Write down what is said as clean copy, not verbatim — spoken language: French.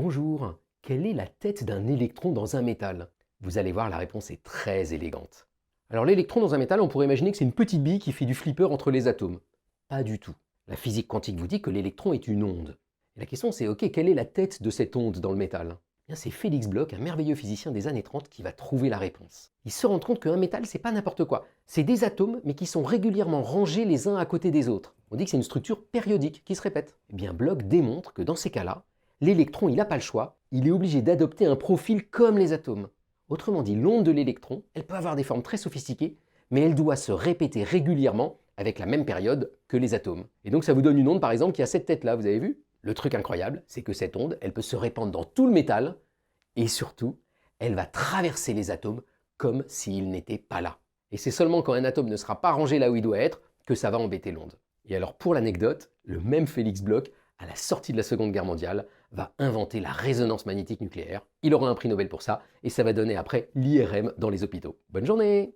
Bonjour, quelle est la tête d'un électron dans un métal? Vous allez voir, la réponse est très élégante. Alors l'électron dans un métal, on pourrait imaginer que c'est une petite bille qui fait du flipper entre les atomes. Pas du tout. La physique quantique vous dit que l'électron est une onde. Et la question c'est, ok, quelle est la tête de cette onde dans le métal? Eh bien, c'est Félix Bloch, un merveilleux physicien des années 30, qui va trouver la réponse. Il se rend compte qu'un métal, c'est pas n'importe quoi. C'est des atomes, mais qui sont régulièrement rangés les uns à côté des autres. On dit que c'est une structure périodique qui se répète. Eh bien, Bloch démontre que dans ces cas-là, l'électron, il n'a pas le choix, il est obligé d'adopter un profil comme les atomes. Autrement dit, l'onde de l'électron, elle peut avoir des formes très sophistiquées, mais elle doit se répéter régulièrement avec la même période que les atomes. Et donc ça vous donne une onde par exemple qui a cette tête-là, vous avez vu? Le truc incroyable, c'est que cette onde, elle peut se répandre dans tout le métal, et surtout, elle va traverser les atomes comme s'ils n'étaient pas là. Et c'est seulement quand un atome ne sera pas rangé là où il doit être que ça va embêter l'onde. Et alors pour l'anecdote, le même Félix Bloch, à la sortie de la Seconde Guerre mondiale, va inventer la résonance magnétique nucléaire. Il aura un prix Nobel pour ça, et ça va donner après l'IRM dans les hôpitaux. Bonne journée!